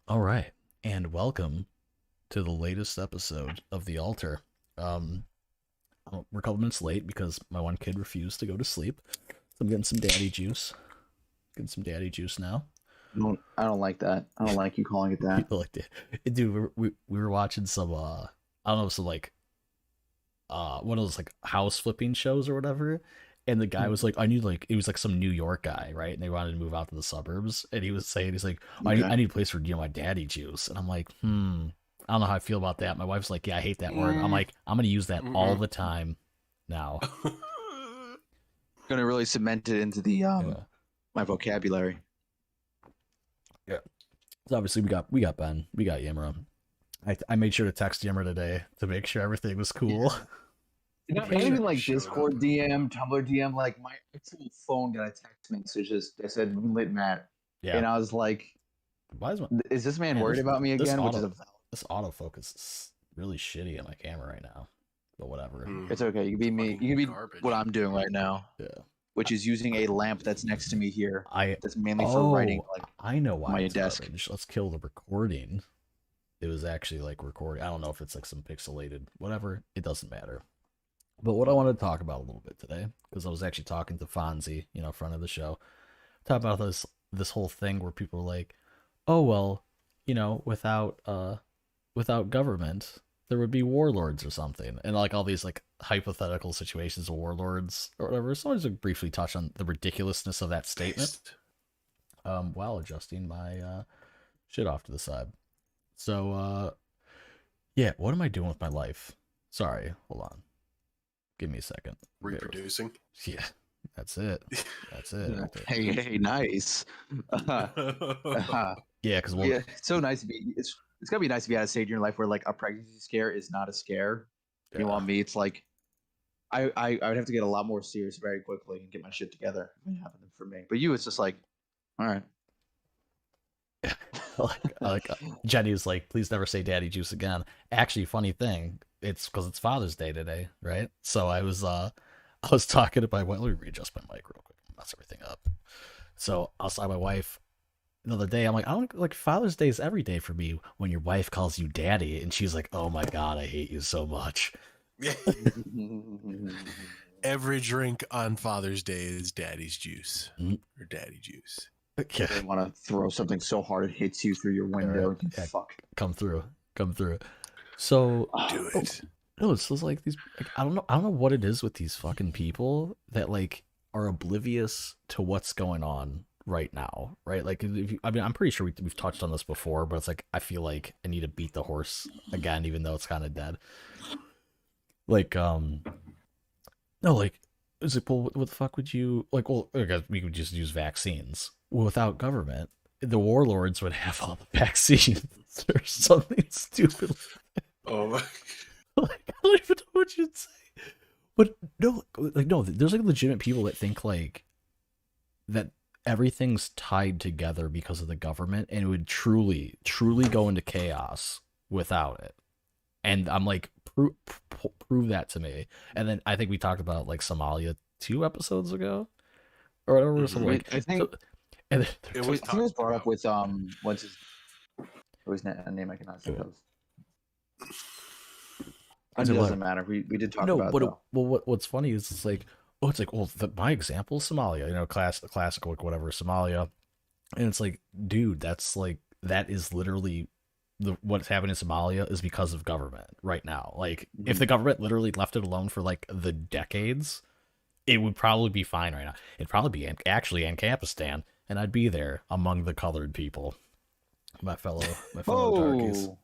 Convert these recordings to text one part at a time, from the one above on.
All right, and welcome to the latest episode of The Altar. Um, we're a couple minutes late because my one kid refused to go to sleep. So I'm getting some daddy juice. Getting some daddy juice now. I don't like that. I don't like you calling it that. People like it. Dude, we were watching some, I don't know, some like, one of those like house flipping shows or whatever. And the guy was like, I need like, it was like some New York guy, right? And they wanted to move out to the suburbs. And he was saying, he's like, I Okay. need a place for, my daddy juice. And I'm like, I don't know how I feel about that. My wife's like, yeah, I hate that word. I'm Mm, like, I'm going to use that all mm-mm. the time now. Gonna really cement it into the Yeah. my vocabulary. Yeah. So obviously we got Ben, we got Yimra. I made sure to text Yimra today to make sure everything was cool. Not Make sure even he like showed up. Discord DM, Tumblr DM, like my actual phone got a text me. So just I said Moonlit Matt. Yeah. And I was like, Why is my is this man man, worried about me this again? Which is auto a this autofocus is really shitty on my camera right now. But whatever. it's okay. You can be me. You can be Garbage. what I'm doing right now, Yeah. which is using a lamp that's next to me here. I That's mainly for writing like I know why my it's desk. garbage. Let's kill the recording. It was actually like recording. I don't know if it's like some pixelated whatever. It doesn't matter. But what I wanted to talk about a little bit today, because I was actually talking to Fonzie, front of the show, talk about this whole thing where people are like, oh well, without government, there would be warlords or something, and like all these like hypothetical situations of warlords or whatever. So I just briefly touch on the ridiculousness of that statement, Based. while adjusting my shit off to the side. So yeah, what am I doing with my life? Sorry, hold on. Give me a second. Reproducing. Yeah, that's it. That's it. Right there. Hey, nice. Yeah, because Yeah, it's so nice to be. It's gonna be nice to be at a stage in your life where like a pregnancy scare is not a scare. You know, on me, it's like I would have to get a lot more serious very quickly and get my shit together. If it happened for me, but you, it's just like, all right. like Jenny was like, please never say daddy juice again. Actually, funny thing, it's because it's Father's Day today, right? So I was talking to my wife. Let me readjust my mic real quick, mess everything up. So I was talking to my wife the other day. I'm like, I don't like Father's Day is every day for me when your wife calls you daddy, and she's like, oh my god, I hate you so much. Every drink on Father's Day is daddy's juice Mm. or daddy juice. Okay. They want to throw something so hard it hits you through your window. Right. Yeah. Fuck. Come through, come through. So Do oh, it. no, it's just like these. Like, I don't know what it is with these fucking people that like are oblivious to what's going on right now, right? Like, if you, I mean, I'm pretty sure we've touched on this before, but it's like I feel like I need to beat the horse again, even though it's kind of dead. Like, no, like, is it? Well, what the fuck would you like? Well, I guess we could just use vaccines. Well, without government, the warlords would have all the vaccines or something stupid. Oh my. Like, I don't even know what you'd say. But no, like no, there's like legitimate people that think like that everything's tied together because of the government, and it would truly, truly go into chaos without it. And I'm like, prove that to me. And then I think we talked about like Somalia 2 episodes ago or whatever. So like, I think so, and then, It was I think it was brought talked up with what's his a name I cannot think of. It Is it what? doesn't matter. We did talk No, about it, but though. what's funny is it's like, oh, it's like, well, my example is Somalia, classical, like whatever, Somalia, and it's like, dude, that's like that is literally what's happening in Somalia is because of government right now. Like, if the government literally left it alone for like the decades, it would probably be fine right now. It'd probably be actually in Campistan, and I'd be there among the colored people, my fellow darkies. Oh,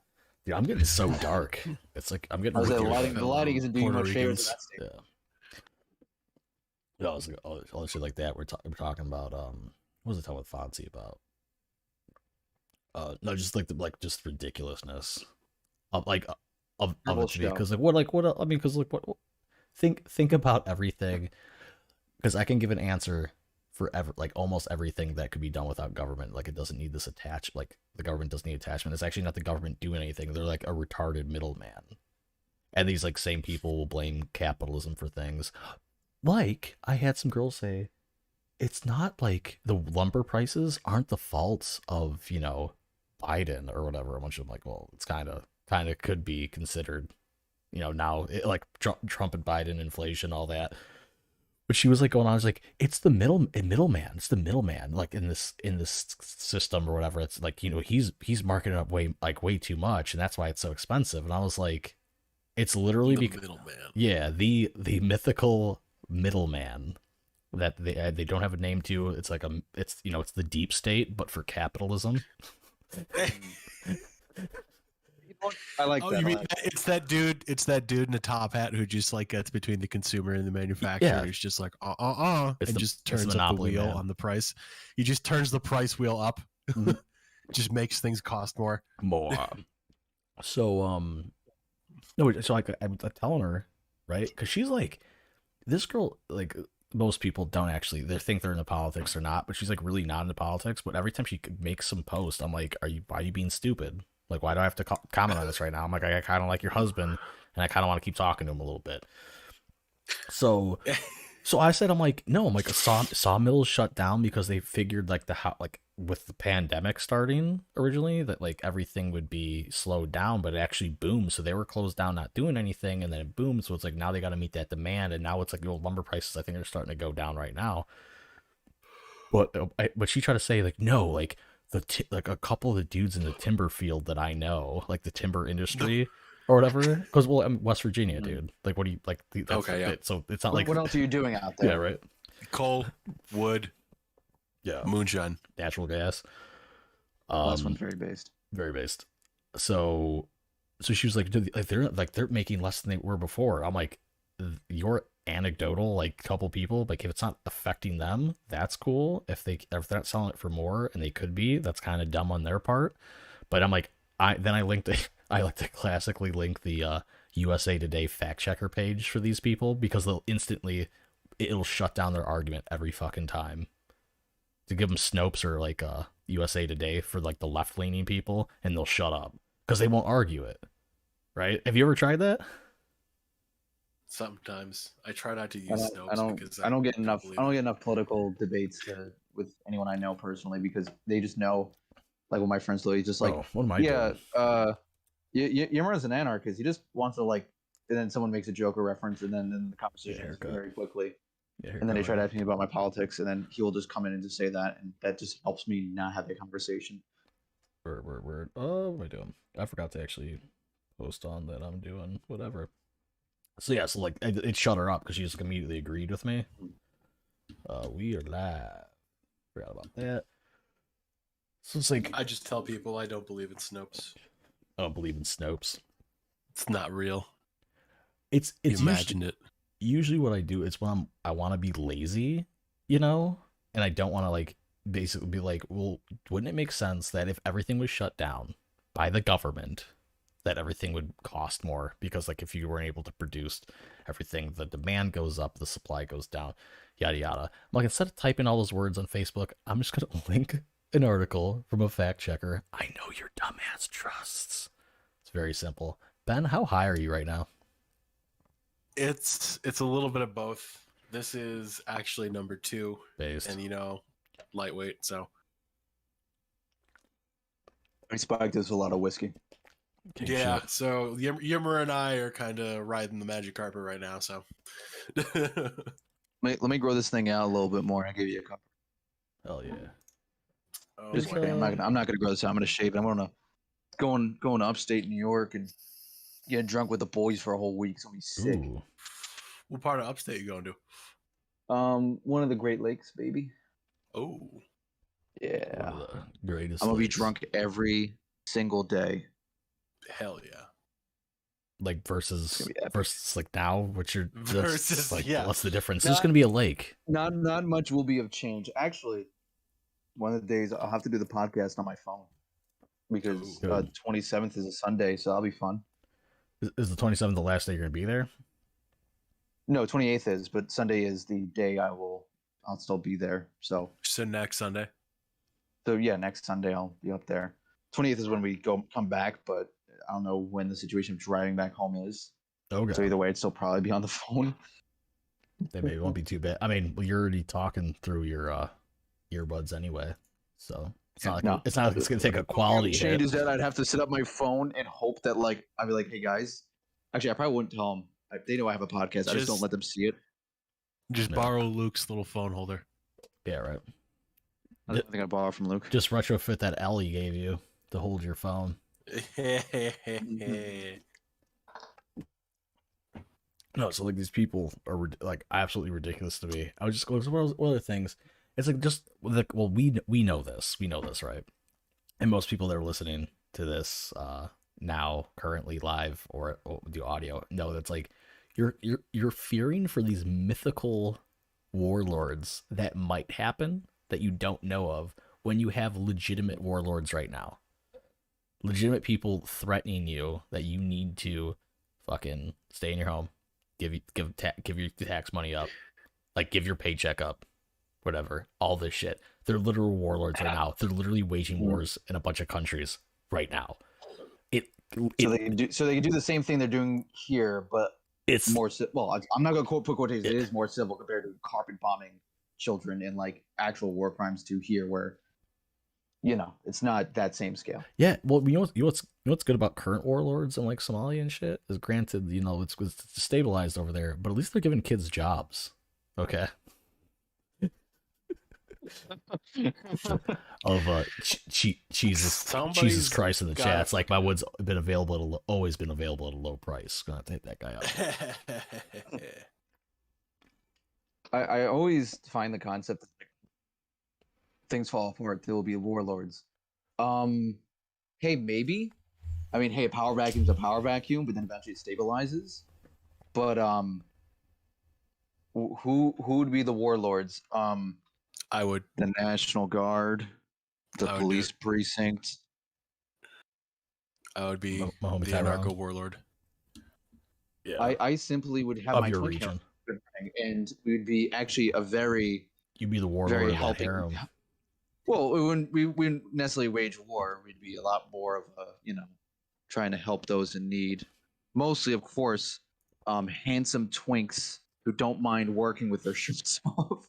Dude, I'm getting so dark. It's like I'm getting I was with like, your the lighting isn't doing you Puerto much favors in Ricans. that state. yeah. No, it's like all shit like that. We're talking about what was I talking with Fonzie about? No, just like just ridiculousness of like of it to me, because what I mean, because like what think about everything, because I can give an answer for like almost everything that could be done without government. Like, it doesn't need this attach, like the government doesn't need attachment. It's actually not the government doing anything. They're like a retarded middleman, and these like same people will blame capitalism for things. Like, I had some girls say, it's not like the lumber prices aren't the faults of, Biden or whatever. A bunch of them like, well, it's kind of could be considered, now like Trump and Biden, inflation, all that. But she was like going on, it's like it's the middleman, it's the middleman, like in this system or whatever. It's like he's marking it up way too much, and that's why it's so expensive. And I was like, it's literally The because middleman. yeah, the mythical middleman that they don't have a name to. It's like it's the deep state, but for capitalism. I like Oh, that. you I mean like that. it's that dude? It's that dude in a top hat who just like gets between the consumer and the manufacturer. Yeah. He's just like It's and the- just it's turns up the Monopoly wheel Man. on the price. He just turns the price wheel up. Mhm. Just makes things cost more. More. So no, so like I'm telling her, right? Because she's like, this girl, like most people don't actually they think they're into politics or not, but she's like really not into politics. But every time she makes some post, I'm like, why are you being stupid? Like, why do I have to comment on this right now? I'm like, I kind of like your husband, and I kind of want to keep talking to him a little bit. So I said, I'm like, no, I'm like, sawmills shut down because they figured like with the pandemic starting originally that like everything would be slowed down, but it actually boomed. So they were closed down, not doing anything, and then it boomed. So it's like now they got to meet that demand, and now it's like the old lumber prices. I think are starting to go down right now. But she tried to say like no, like like a couple of the dudes in the timber field that I know, like the timber industry. Or whatever, because well, I'm West Virginia, dude. Like, what do you like? That's Okay, yeah. So it's not like What else are you doing out there? yeah, right. Coal, wood, Yeah, moonshine. natural gas. Last one's very based. Very based. So she was like, dude, they're making less than they were before. I'm like, you're anecdotal, like couple people, like if it's not affecting them, that's cool. If they're not selling it for more, and they could be, that's kind of dumb on their part. But I'm like, I linked I like to classically link the USA Today fact checker page for these people because it'll shut down their argument every fucking time. To give them Snopes or like USA Today for like the left leaning people, and they'll shut up because they won't argue it. Right? Have you ever tried that? Sometimes I try not to use Snopes because I don't get can't enough. believe I don't it. get enough political debates with anyone I know personally because they just know, like what my friends do. He's just like, Oh, what am I yeah, doing? Yamura's an anarchist. He just wants to like, and then someone makes a joke or reference, and then the conversation ends haircut. very quickly. Yeah, And then they try to ask me about my politics, and then he will just come in and just say that, and that just helps me not have a conversation. Word. Oh, what am I doing? I forgot to actually post on that I'm doing whatever. So yeah, so like it shut her up because she just immediately agreed with me. We are live. Forgot about that. So it's like I just tell people I don't believe in Snopes. I don't believe in Snopes. It's not real. It's You usually, imagine it. usually what I do is when I want to be lazy, and I don't want to like basically be like, well, wouldn't it make sense that if everything was shut down by the government, that everything would cost more because like if you weren't able to produce everything, the demand goes up, the supply goes down, yada yada. I'm like, instead of typing all those words on Facebook, I'm just gonna link an article from a fact checker I know your dumbass trusts. It's very simple. Ben, how high are you right now? It's a little bit of both. This is actually number 2, Based. and lightweight. So I spiked this with a lot of whiskey. King yeah. shit. So Yimmer and I are kind of riding the magic carpet right now. So Let me grow this thing out a little bit more and give you a cup. Hell yeah. Oh, Just boy. kidding. I'm not gonna grow this out. I'm gonna shave it. I'm gonna going to upstate New York and get drunk with the boys for a whole week. It's gonna be sick. Ooh. What part of upstate you going to? One of the Great Lakes, baby. Oh, One Yeah. of the greatest. I'm gonna be lakes. drunk every single day. hell yeah. Like versus gonna be epic. like now, which you're Versus, like yeah. what's the difference? It's Not- just gonna be a lake. Not much will be of change. Actually, one of the days I'll have to do the podcast on my phone because Ooh. 27th is a Sunday, so that'll be fun. Is the 27th the last day you're gonna be there? No, 28th is, but Sunday is the day I'll still be there. So Next Sunday. yeah, next Sunday I'll be up there. 28th is when we come back, but I don't know when the situation of driving back home is. Okay. So either way, I'd still probably be on the phone. That maybe won't be too bad. I mean, well, you're already talking through your earbuds anyway, so It's not like No. it's not like it's gonna take a quality hit. Changes that I'd have to set up my phone and hope that like I'd be like, hey guys. Actually, I probably wouldn't tell them. They know I have a podcast. I just don't let them see it. Just borrow Luke's little phone holder. Yeah, right. I think I borrow from Luke. Just retrofit that L he gave you to hold your phone. No, so like these people are like absolutely ridiculous to me. I was just going, what other things? It's like just like, well, we know this, right? And most people that are listening to this now, currently live or the audio, know that's like you're fearing for these mythical warlords that might happen that you don't know of when you have legitimate warlords right now. Legitimate people threatening you that you need to fucking stay in your home, give your tax money up, like give your paycheck up, whatever, all this shit. They're literal warlords right now. They're literally waging wars in a bunch of countries right now. So they can do the same thing they're doing here, but it's more. Well, I'm not gonna put quotations. It is more civil compared to carpet bombing children and like actual war crimes to here, where it's not that same scale. Yeah, well, you know what's good about current warlords and like Somalia and shit is, granted, it's stabilized over there, but at least they're giving kids jobs. Okay. Of Jesus Christ in the chat. It's like my wood's been always been available at a low price. Gonna take that guy out. I always find the concept that things fall apart, there will be warlords. Hey, maybe. I mean, hey, a power vacuum's a power vacuum, but then eventually it stabilizes. But who would be the warlords? I would. The National Guard, the police precinct. I would be the anarcho warlord. Yeah. I simply would have of my your region, and we would be actually a very. You'd be the warlord of that harem. Well, we wouldn't necessarily wage war. We'd be a lot more of a, trying to help those in need. Mostly, of course, handsome twinks who don't mind working with their shirts off.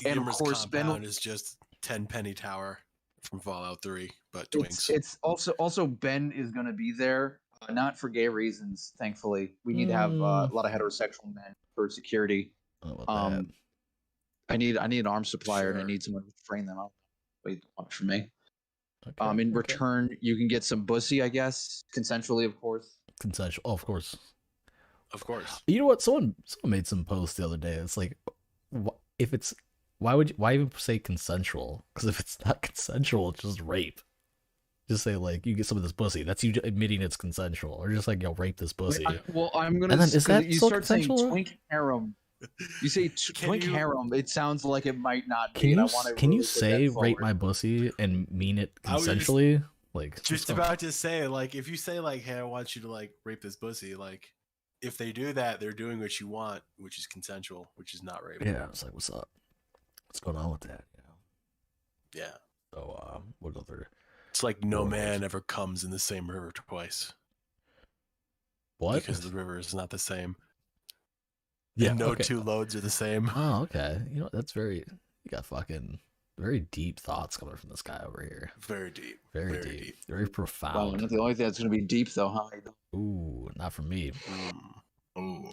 And of course, Ben is just 10 penny tower from Fallout 3, but twinks. It's also Ben is going to be there, not for gay reasons. Thankfully, we need to have a lot of heterosexual men for security. I need an arms supplier, and I need someone to train them up. Wait for me. Okay, in return, you can get some pussy, I guess, consensually, of course. Consensual, of course. Of course. You know what? Someone made some post the other day. It's like, why even say consensual? Because if it's not consensual, it's just rape. Just say like, you get some of this pussy. That's you admitting it's consensual, or just like, rape this pussy. I'm gonna. And then, is that you still start consensual? saying twink harem. You say twink harem. It sounds like it might not be. Can you say rape my pussy and mean it consensually? Like, just about to say, like, if you say like, hey, I want you to like rape this pussy, like, if they do that, they're doing what you want, which is consensual, which is not rape. Yeah, it's like, what's up? What's going on with that? Yeah. So, what other? It's like no man ever comes in the same river twice. What? Because the river is not the same. Yeah. And no two loads are the same. Oh, okay. That's you got fucking very deep thoughts coming from this guy over here. Very deep. Very deep. Very profound. Well, not the only thing that's going to be deep, though, huh? Ooh, not for me. Ooh.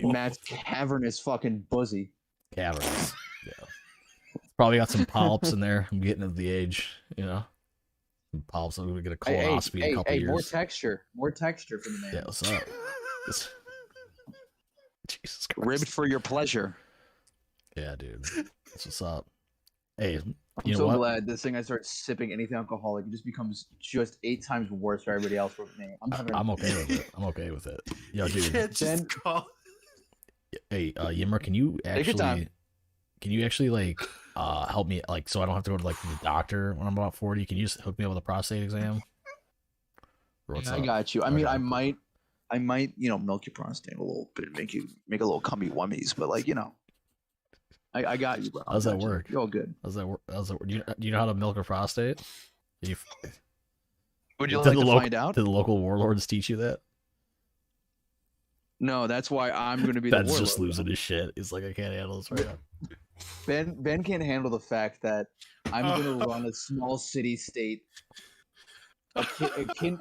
Matt's cavernous fucking pussy. Cavernous. Yeah. Probably got some polyps in there. I'm getting to the age, Some polyps. I'm going to get a colonoscopy in a couple years. More texture for the man. Yeah, what's up? Jesus Christ. Ribbed for your pleasure. Yeah, dude. That's what's up. Hey, I'm so glad this thing I start sipping anything alcoholic, it just becomes just 8 times worse for everybody else but me. I'm okay with it. I'm okay with it. Yo, dude. Hey, Yimmer, can you actually like help me, like, so I don't have to go to like the doctor when I'm about 40? Can you just hook me up with a prostate exam? I got you. I mean, I might, milk your prostate a little bit, make a little cummy wummies, but like, I got you, bro. How's that work? You're all good. How's that work? Do you know how to milk a prostate? Would you like to find out? Did the local warlords teach you that? No, that's why I'm going to be the warlord. Ben's just losing his shit. He's like, I can't handle this right now. Ben can't handle the fact that I'm gonna run a small city state akin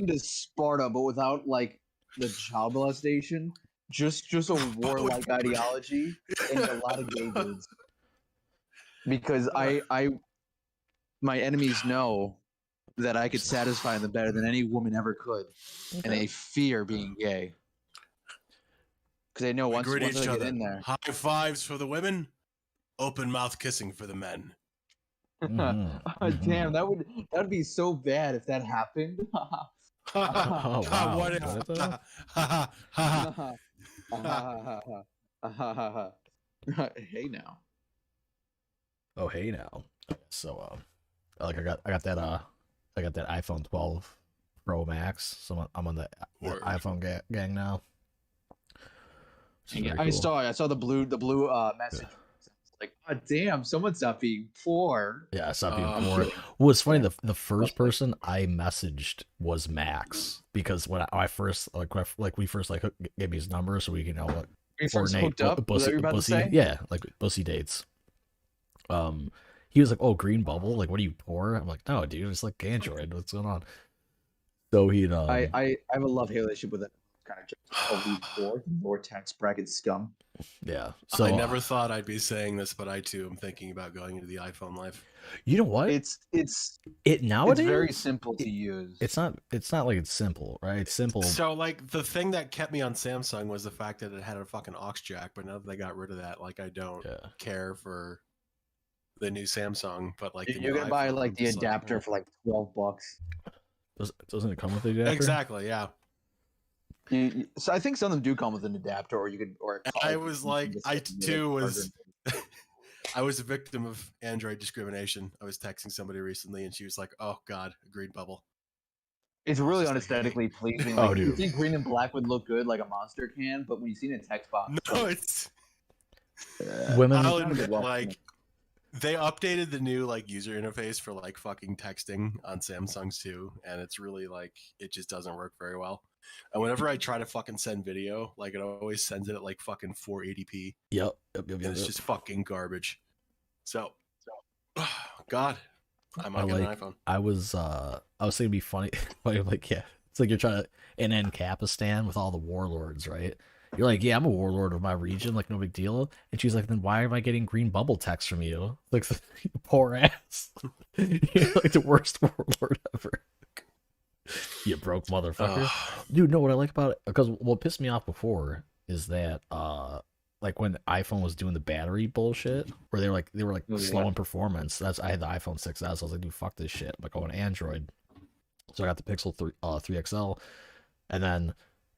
to Sparta, but without like the child molestation. Just a warlike ideology and a lot of gay dudes. Because my enemies know that I could satisfy them better than any woman ever could, and they fear being gay. Because they know once they get in there. High fives for the women, open mouth kissing for the men. Damn, that would be so bad if that happened. Oh, wow. What if? Hey now. Oh, hey now. So, like I got that iPhone 12 Pro Max. So I'm on the iPhone gang now. I saw the blue message. Yeah. Like, oh, damn, someone's not being poor. Yeah, stop being poor. Well, it's funny. The first person I messaged was Max, because when I first we first gave me his number so we can coordinate hooked up. bussy, yeah, like bussy dates. He was like, "Oh, green bubble. Like, what are you, poor?" I'm like, "No, dude, it's like Android. What's going on?" So he, I have a love-hate relationship with that kind of joke. More tax bracket scum. Yeah. So I never thought I'd be saying this, but I too am thinking about going into the iPhone life. You know what? It's nowadays. It's very simple to use. It's not like it's simple, right? It's simple. So like the thing that kept me on Samsung was the fact that it had a fucking aux jack, but now that they got rid of that, like I don't care for the new Samsung. But like you're gonna buy like the adapter for like $12. Doesn't it come with the adapter? Exactly. Yeah. So I think some of them do come with an adapter, or you could, or I was like, I too was. I was a victim of Android discrimination. I was texting somebody recently, and she was like, "Oh God, a green bubble." It's really unaesthetically pleasing. Oh, like, dude. You think green and black would look good like a Monster can, but when you see it in a text box, no, it's women. I'll admit, like they updated the new like user interface for like fucking texting on Samsungs too, and it's really like it just doesn't work very well. And whenever I try to fucking send video, like it always sends it at like fucking 480p. Yep. And it's just fucking garbage. So, God, I might get an iPhone. I was thinking it'd be funny. Like, yeah, it's like you're trying to end Capistan with all the warlords, right? You're like, yeah, I'm a warlord of my region, like no big deal. And she's like, then why am I getting green bubble text from you? Like, you poor ass. You're like the worst warlord ever. You broke motherfucker. Dude, no, what I like about it, because what pissed me off before is that like when iPhone was doing the battery bullshit, where they were like slow in performance. I had the iPhone 6s. So I was like, dude, fuck this shit. I'm like, going Android. So I got the Pixel 3 XL, and then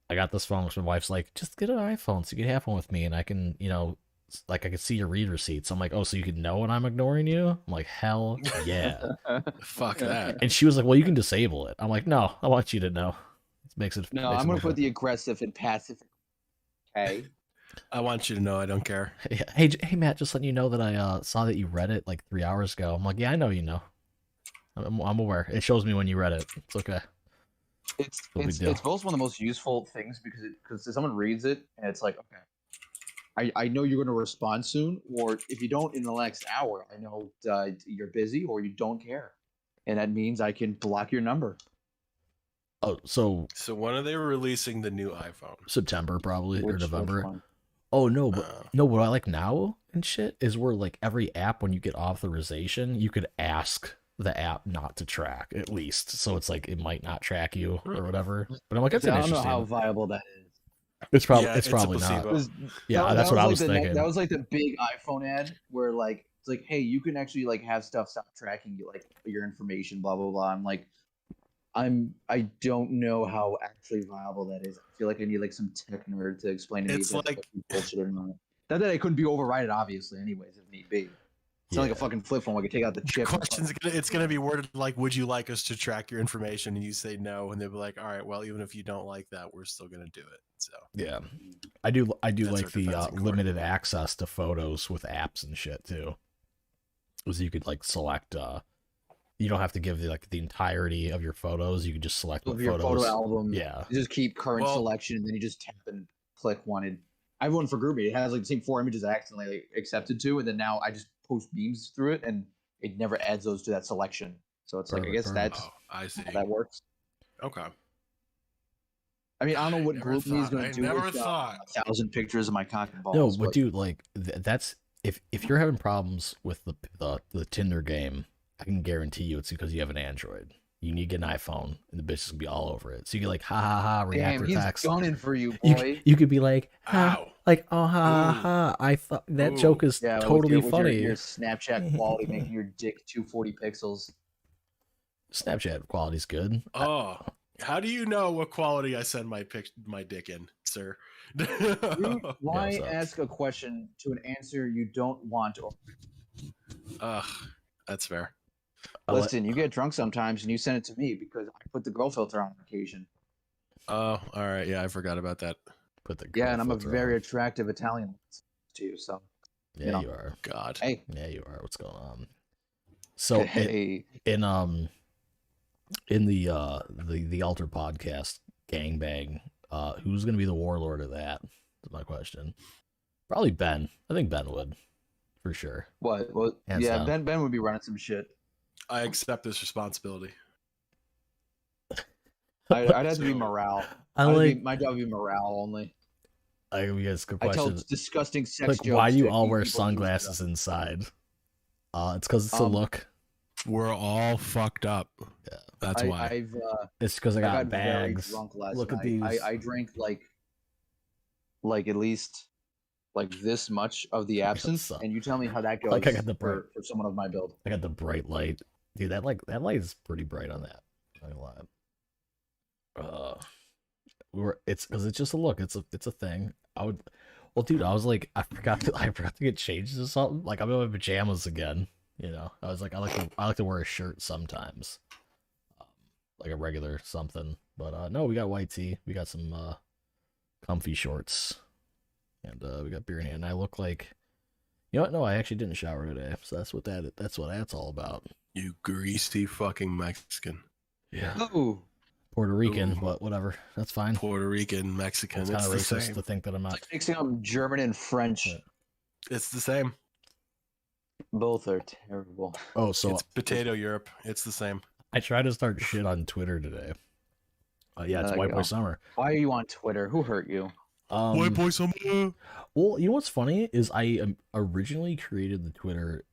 I got this phone, which my wife's like, just get an iPhone so you can have one with me, and I can, like I could see your read receipts. I'm like, oh, so you can know when I'm ignoring you? I'm like, hell yeah. Fuck that. And she was like, well, you can disable it. I'm like, no, I want you to know. It makes it. No, I'm gonna put the aggressive and passive. Okay. I want you to know I don't care. Hey, Matt, just letting you know that I saw that you read it like 3 hours ago. I'm like, yeah, I know you know. I'm aware. It shows me when you read it. It's okay. It's both one of the most useful things because someone reads it and it's like, okay, I know you're going to respond soon, or if you don't in the next hour, I know you're busy or you don't care, and that means I can block your number. Oh, so when are they releasing the new iPhone? September probably, or November. Oh no, but no, what I like now and shit is where like every app, when you get authorization, you could ask the app not to track at least, so it's like it might not track you or whatever. But I'm like, that's interesting. I don't know how viable that is. It's probably not. Yeah, that's what I was thinking. That was like the big iPhone ad where like it's like, hey, you can actually like have stuff stop tracking you, like your information, blah blah blah. I'm like, I don't know how actually viable that is. I feel like I need like some tech nerd to explain to me if that's bullshit or not. Not that it couldn't be overridden, obviously, anyways, if need be. It's not like a fucking flip phone. I could take out the chip. It's gonna be worded like, "Would you like us to track your information?" And you say no, and they'll be like, "All right, well, even if you don't like that, we're still gonna do it." So yeah, I do like the limited access to photos with apps and shit too. Was you could like select. You don't have to give the entirety of your photos. You can just select what your photos. Photo album. Yeah, you just keep current selection, and then you just tap and click wanted. I have one for GroupMe. It has like the same 4 images I accidentally accepted to, and then now I just post memes through it, and it never adds those to that selection. So it's like I guess Perfect. that's I see. how that works. Okay. I mean, I don't know what Never Group Me is thought. going I to do never with thought. 1,000 pictures of my cock and balls. No, but but dude, like that's if you're having problems with the Tinder game, I can guarantee you it's because you have an Android. You need to get an iPhone, and the bitch is gonna be all over it. So you get like ha ha ha react damn, or he's text. gunning for you, boy. You could be like ha, Ow. like oh ha Ooh. ha. I thought that Ooh. joke is Yeah, totally with funny. your Snapchat quality making your dick 240 pixels. Snapchat quality's good. Oh, how do you know what quality I send my dick in, sir? Why Yeah, ask a question to an answer you don't want? Or Ugh, that's fair. listen, you get drunk sometimes, and you send it to me because I put the girl filter on occasion. Oh, all right. Yeah, I forgot about that. Put the Yeah, and I'm a filter very on. attractive Italian to you, so Yeah, you know. you are. God. Hey, Yeah, you are. What's going on? So hey, in the Alter podcast gangbang, who's gonna be the warlord of that? Is my question. Probably Ben. I think Ben would, for sure. what? Well, Hands yeah, down. Ben would be running some shit. I accept this responsibility. I'd have to be So- morale. My job would be morale only. I guess good I tell question. disgusting sex Like, jokes. why do you to all keep wear people amused. sunglasses inside? It's because it's a look. We're all fucked up. Yeah. That's why. I've It's because I got very bags. drunk last Look night. at these. I drank like at least like this much of the absinthe, suck. and you tell me how that goes Like I got the for someone of my build. I got the bright light, dude. That light is pretty bright on that. Not gonna lie. It's because it's just a look. It's a thing. Well, dude. I was like, I forgot to get changed or something. Like I'm in my pajamas again. You know, I was like, I like to wear a shirt sometimes, like a regular something. But no, we got white tee. We got some comfy shorts, and we got beer in hand. And I look like, you know what? No, I actually didn't shower today, so that's what that's all about. You greasy fucking Mexican. Yeah. Ooh, Puerto Rican, Ooh. but whatever. That's fine. Puerto Rican, Mexican. It's It's, kind of the racist same. to think that I'm not. mixing up German and French. Yeah. It's the same. Both are terrible. Oh, so It's potato Europe. It's the same. I tried to start shit on Twitter today. Yeah, it's There White you Boy go. Summer. Why are you on Twitter? Who hurt you? White boy summer. Well, you know what's funny is I originally created the Twitter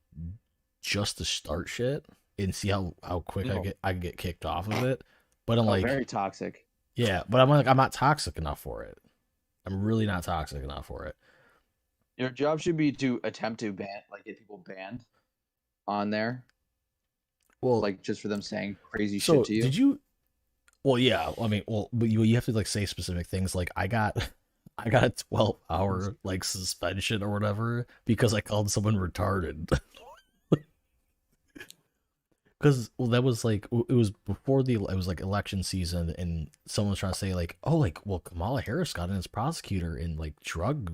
just to start shit and see how quick I get kicked off of it. But I'm like, very toxic. yeah, but I'm like, I'm not toxic enough for it. I'm really not toxic enough for it. Your job should be to attempt to get people banned on there. Well, Like just for them saying crazy so shit to you. did you? Well, yeah. I mean, but you have to like say specific things. Like I got a 12-hour like suspension or whatever because I called someone retarded. Because that was like it was before it was like election season, and someone was trying to say like, oh, like well, Kamala Harris got in as prosecutor and like drug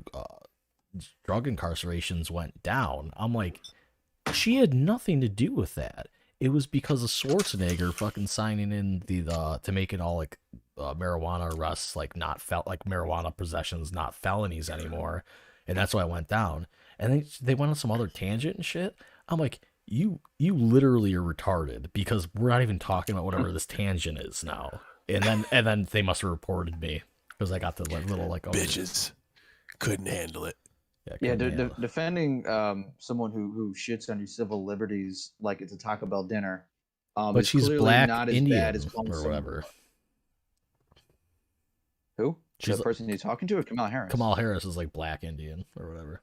incarcerations went down. I'm like, she had nothing to do with that. It was because of Schwarzenegger fucking signing in the to make it all like marijuana arrests like like marijuana possessions not felonies anymore, and that's why it went down. And they went on some other tangent and shit. I'm like, you literally are retarded because we're not even talking about whatever this tangent is now. And then they must have reported me because I got the like little like Bitches couldn't handle it. Yeah, defending someone who shits on your civil liberties like it's a Taco Bell dinner. but is she's clearly black not as Indian bad as calling or whatever. Who? She's the person you're talking to, or Kamala Harris? Kamala Harris is like black Indian or whatever.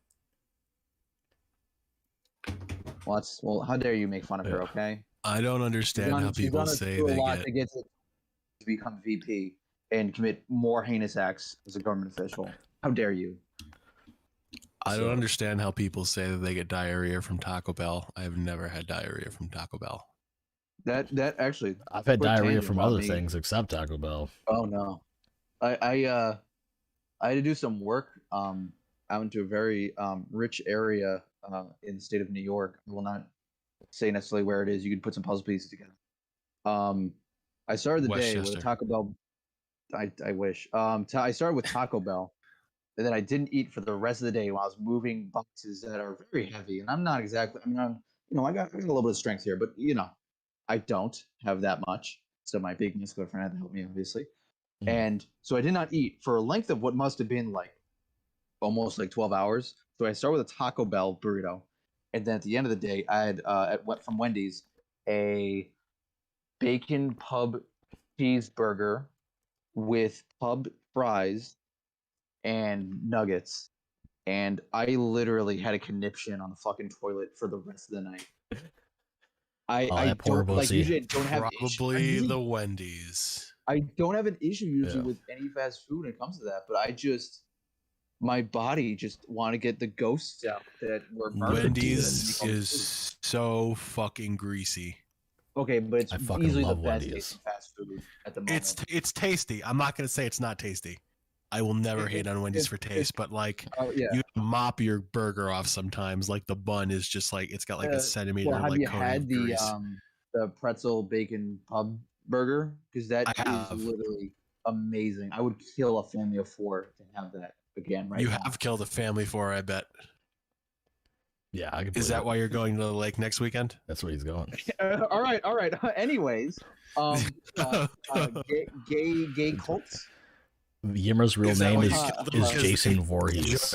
Well, how dare you make fun of her? Okay. I don't understand how people say they get. To become VP and commit more heinous acts as a government official. How dare you? I don't understand how people say that they get diarrhea from Taco Bell. I have never had diarrhea from Taco Bell. That actually, I've had quick diarrhea tangent from about other me. things except Taco Bell. Oh no, I had to do some work out into a very rich area in the state of New York. I will not say necessarily where it is. You can put some puzzle pieces together. I started the day with a Taco Bell. I wish. I started with Taco Bell, and then I didn't eat for the rest of the day while I was moving boxes that are very heavy. And I'm not exactly. I mean, I got a little bit of strength here, but I don't have that much. So my big muscular friend had to help me, obviously. And so I did not eat for a length of what must have been like almost like 12 hours. So I started with a Taco Bell burrito. And then at the end of the day, I had from Wendy's a bacon pub cheeseburger with pub fries and nuggets. And I literally had a conniption on the fucking toilet for the rest of the night. I don't like usually I don't have probably the Wendy's. I don't have an issue usually with any fast food when it comes to that, but my body just want to get the ghosts out that were murdered. Wendy's is so fucking greasy. Okay, but it's easily the best Wendy's. fast food at the moment. It's tasty. I'm not gonna say it's not tasty. I will never hate on Wendy's for taste, but like you mop your burger off sometimes. Like the bun is just like it's got like a centimeter. Well, have like you had the pretzel bacon pub burger? Because that is literally amazing. I would kill a family of 4 to have that again. Right? You have killed a family for, I bet. Yeah, is that why you're going to the lake next weekend? That's where he's going. All right. Anyways, gay cults. Yimmer's real name is Jason Voorhees.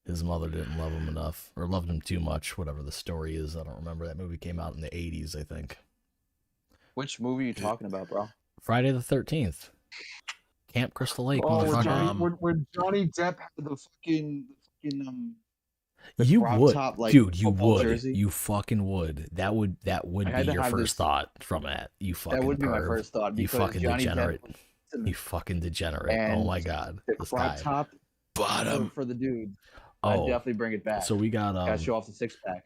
His mother didn't love him enough, or loved him too much, whatever the story is. I don't remember. That movie came out in the 80s, I think. Which movie are you talking about, bro? Friday the 13th. Camp Crystal Lake. Where Johnny Depp had the fucking you would, top, like, dude. You would. Jersey. You fucking would. That would be your first thought from that. You fucking. That would be perv. my first thought. You fucking Johnny degenerate. You fucking degenerate. Oh my god. The crop top bottom for the dude. Oh, I'd definitely bring it back. So we got gotta show off the 6-pack.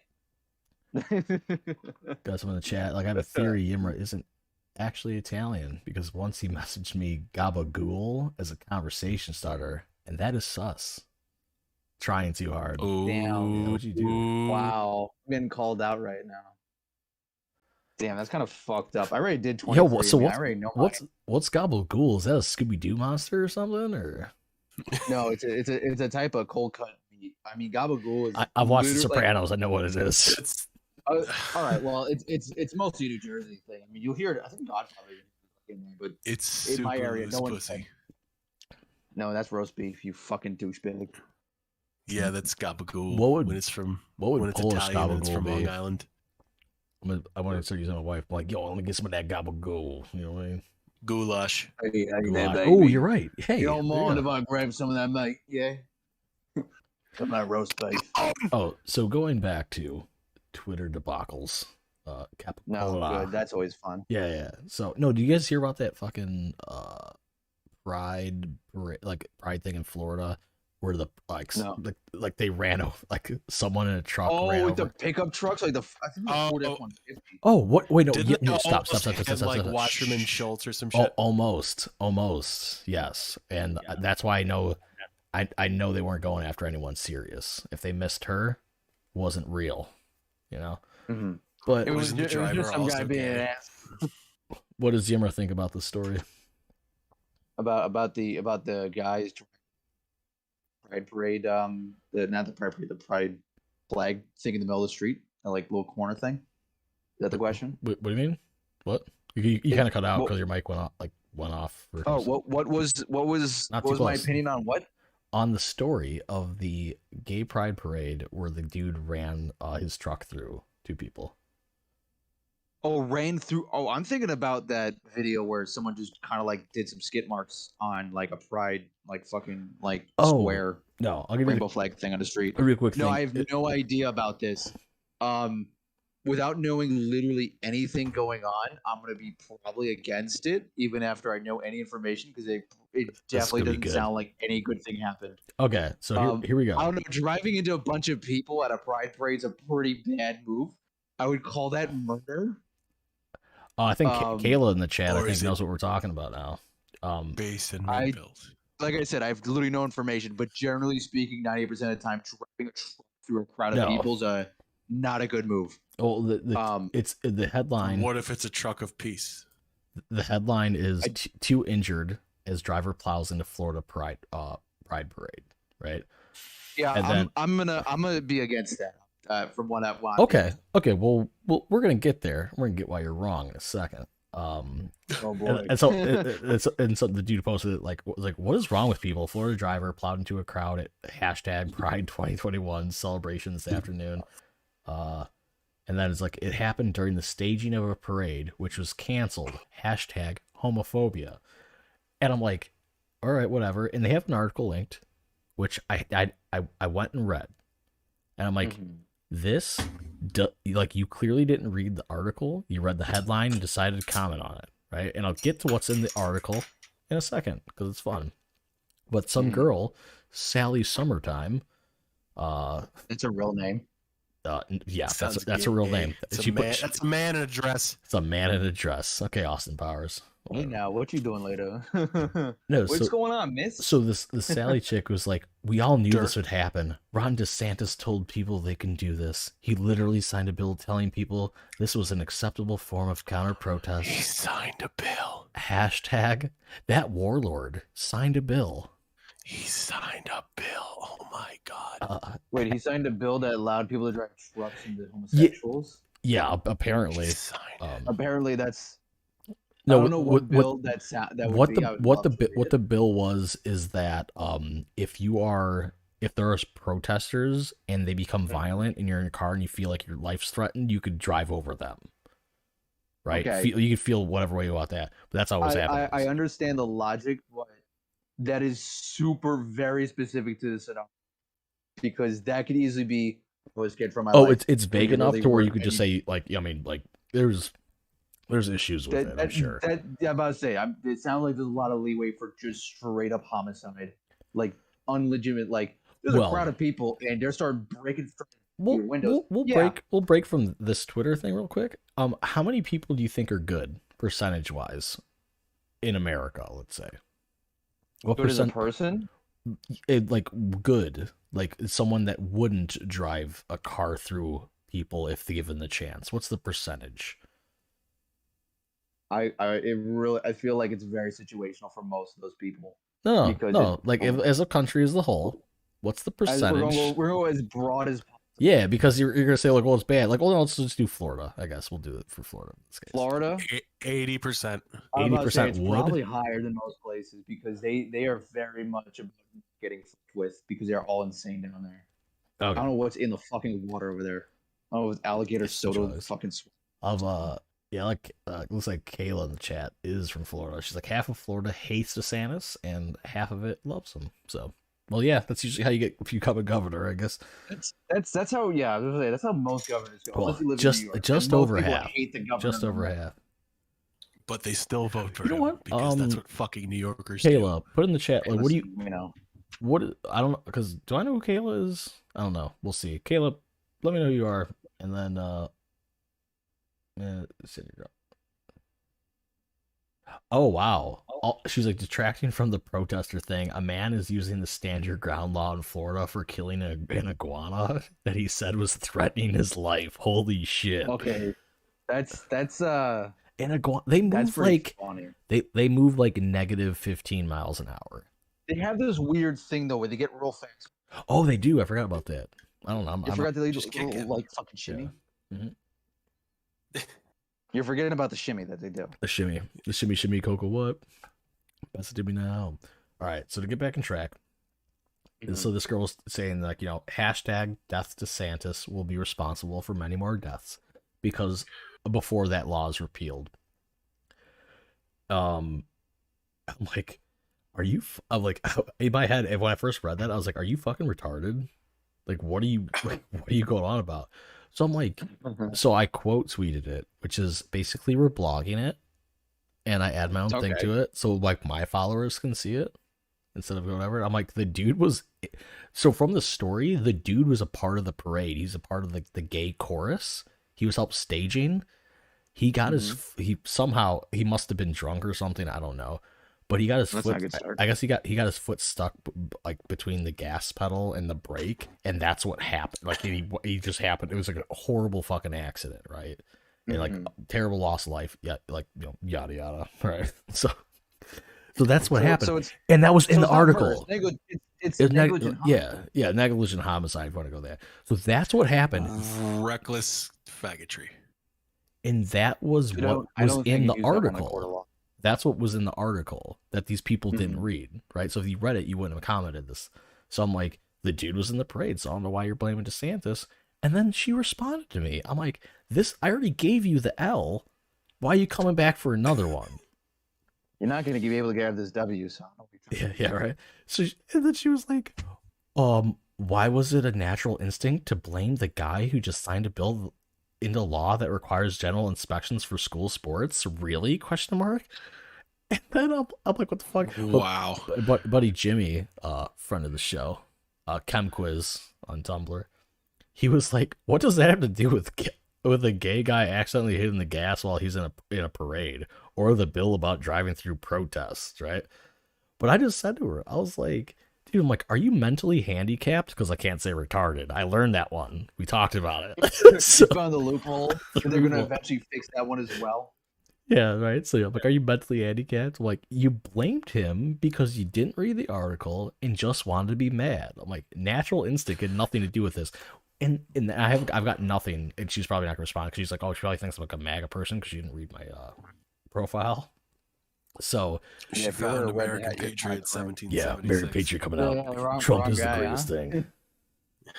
Got some in the chat. Like I have a theory. Yimmer isn't actually Italian because once he messaged me gabagool as a conversation starter, and that is sus. Trying too hard. Ooh, damn. Yeah, what'd you do? Wow. I'm getting called out right now. Damn, that's kind of fucked up. I already did 23. Yo, so I already know what's gabagool? Is that a Scooby-Doo monster or something? Or no, it's a type of cold cut meat. I mean, gabagool is. I've watched The Sopranos. I know what it is. All right. Well, it's mostly a New Jersey thing. I mean, you'll hear it. I think Godfather in there, but it's in super my area. No one's pussy. No, that's roast beef. You fucking douchebag. Yeah, that's gabagool. What would when it's from Polish Italian and it's gabagool from be? Long Island? I want to start using my wife. I'm like, yo, let me get some of that gabagool. You know what I mean? Goulash. Oh, you're right. Hey, you don't mind if I grab some of that, mate? Yeah. Some of that roast beef. Oh, so going back to Twitter debacles. Capicola. No, good. That's always fun. Yeah. So, no, do you guys hear about that fucking pride thing in Florida where the like they ran over like someone in a truck ran with over. the pickup trucks, like I think Ford F-150. Oh, what? Wait, no, stop. Like Wasserman Schultz or some shit. Almost, yes. And that's why I know they weren't going after anyone serious. If they missed her, wasn't real, you know. Mm-hmm. But it was just some guy being an ass. What does Yimmer think about the story? About the guys pride parade, the pride flag thing in the middle of the street, like little corner thing. Is that the question? What do you mean? What? You kind of cut out because your mic went off. What was my opinion on what? On the story of the gay pride parade where the dude ran his truck through 2 people. Oh, ran through. Oh, I'm thinking about that video where someone just kind of like did some skid marks on like a pride, like fucking like square. No, I'll give you rainbow flag thing on the street. A real quick thing. No, I have no idea about this. Without knowing literally anything going on, I'm gonna be probably against it, even after I know any information, because it definitely doesn't sound like any good thing happened. Okay, so here we go. I don't know. Driving into a bunch of people at a pride parade is a pretty bad move. I would call that murder. I think Kayla in the chat, I think, knows what we're talking about now. Base and rebuild. Like I said, I have literally no information, but generally speaking, 90% of the time, driving a truck through a crowd of people is not a good move. Well, it's the headline. What if it's a truck of peace? The headline is 2 injured as driver plows into Florida pride parade. right? Yeah, And then I'm gonna be against that. From what I'm okay, well, we're gonna get there. We're gonna get why you're wrong in a second. Oh boy. And so the dude posted it was like, what is wrong with people? Florida driver plowed into a crowd at hashtag Pride 2021 celebration this afternoon. And then it's like, it happened during the staging of a parade, which was canceled. Hashtag homophobia. And I'm like, all right, whatever. And they have an article linked, which I went and read. And I'm like, like, you clearly didn't read the article. You read the headline and decided to comment on it, right? And I'll get to what's in the article in a second because it's fun. But some girl, Sally Summertime, it's a real name. Yeah, that's a real name. That's a man in a dress. It's a man in a dress. Okay, Austin Powers. Hey now, what you doing later? No, what's going on, miss? So the Sally chick was like, we all knew this would happen. Ron DeSantis told people they can do this. He literally signed a bill telling people this was an acceptable form of counter-protest. He signed a bill. Hashtag that warlord signed a bill. He signed a bill. Oh my god. Wait, he signed a bill that allowed people to drive trucks into homosexuals? Yeah, apparently. Apparently that's... No, I don't know what bill that would be. What the bill was is that if there are protesters and they become violent and you're in a car and you feel like your life's threatened, you could drive over them. Right? Okay. You could feel whatever way about that, but that's always happening. I understand the logic, but that is super very specific to this scenario because that could easily be I was scared from my life. It's vague enough to where you could just say like there's issues with it, I'm sure. I'm about to say, it sounds like there's a lot of leeway for just straight up homicide, like unlegitimate. Like there's a crowd of people and they're starting breaking through your windows. We'll break from this Twitter thing real quick. How many people do you think are good percentage wise in America? Let's say. What good percent? As a person? Like good, like someone that wouldn't drive a car through people if given the chance. What's the percentage? I feel like it's very situational for most of those people. No. As a country as a whole, what's the percentage? We're going as broad as possible. Yeah, because you're gonna say like, well, it's bad. Like, well, no, let's just do Florida. I guess we'll do it for Florida in this case. Florida, 80%. 80% would. Probably higher than most places because they are very much about getting fucked with because they're all insane down there. Okay. I don't know what's in the fucking water over there. I don't know if it's alligator soda fucking. Yeah, looks like Kayla in the chat is from Florida. She's like, half of Florida hates DeSantis and half of it loves him. So, well, yeah, that's usually how you get if you become a governor, I guess. That's how that's how most governors go. Well, unless you live just in New York. Just over half. Hate the governor just over half. But they still vote for him what? Because that's what fucking New Yorkers Kayla, put in the chat. Like, what do you know? What I don't know because do I know who Kayla is? I don't know. We'll see. Kayla, let me know who you are, and then oh wow! She's like detracting from the protester thing. A man is using the stand your ground law in Florida for killing an iguana that he said was threatening his life. Holy shit! Okay, that's an iguana. They move like they move like negative 15 miles an hour. They have this weird thing though where they get real fast. Oh, they do. I forgot about that. I don't know. I forgot to just like fucking shimmy. Yeah. Mm-hmm. You're forgetting about the shimmy that they do. The shimmy, Coco. What? That's it to me now. All right. So to get back on track, so this girl was saying like, hashtag death DeSantis will be responsible for many more deaths because before that law is repealed. I'm like, in my head when I first read that, I was like, are you fucking retarded? Like, what are you going on about? So I'm like, so I quote tweeted it, which is basically we're blogging it, and I add my own thing to it, so like my followers can see it instead of whatever. I'm like, the dude was, so from the story, the dude was a part of the parade. He's a part of the gay chorus. He was help staging. He got he must have been drunk or something. I don't know. But he got his foot. I guess he got his foot stuck like between the gas pedal and the brake, and that's what happened. Like he just happened. It was like a horrible fucking accident, right? And like terrible loss of life. Yeah, like yada yada, right? So that's what happened. And that was in the article. It's negligent homicide. Yeah, negligent homicide. If you want to go there. So that's what happened, Reckless faggotry. and that was Dude, what I was don't in think the you use that one in a court of article. law. That's what was in the article that these people didn't Mhm. read, right? So if you read it, you wouldn't have commented this. So I'm like, the dude was in the parade, so I don't know why you're blaming DeSantis. And then she responded to me. I'm like, this, I already gave you the L. Why are you coming back for another one? You're not going to be able to get this W, so Yeah, right. So, and then she was like, why was it a natural instinct to blame the guy who just signed a bill into law that requires general inspections for school sports? Really? Question mark. And then I'm like, what the fuck? Wow. But buddy Jimmy, friend of the show, Chem Quiz on Tumblr, he was like, what does that have to do with a gay guy accidentally hitting the gas while he's in a parade, or the bill about driving through protests, right? But I just said to her, I was like, dude, I'm like, are you mentally handicapped? Because I can't say retarded. I learned that one. We talked about it. So, found the loophole, and they're going to eventually fix that one as well. yeah, right. So I'm like, are you mentally handicapped? I'm like, you blamed him because you didn't read the article and just wanted to be mad. I'm like, natural instinct had nothing to do with this. And I've got nothing. And she's probably not gonna respond because she's like, oh, she probably thinks I'm like a MAGA person because she didn't read my profile. So She found American Patriot 1776. yeah, American Patriot coming out. Trump is the greatest thing.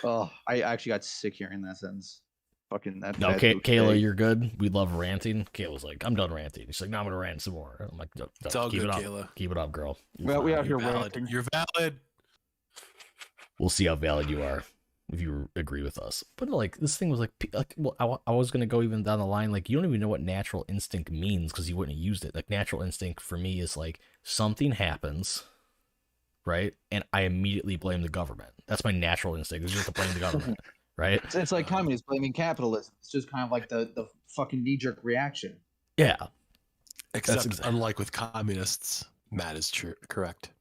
Oh, I actually got sick hearing that sentence. Fucking that. No, Kayla, you're good. We love ranting. Kayla's like, I'm done ranting. She's like, no, I'm gonna rant some more. I'm like, no, It's all keep good, it up. Kayla. Keep it up, girl. Well, we out here Valid. ranting. You're valid. We'll see how valid you are if you agree with us. But like, this thing was like well, I was gonna go even down the line. Like, you don't even know what natural instinct means because you wouldn't have used it. Like, natural instinct for me is like something happens, right, and I immediately blame the government. That's my natural instinct. Is just to blame the government. Right? It's like communists blaming capitalism. It's just kind of like the fucking knee-jerk reaction. Yeah. Except unlike with communists, Matt is correct.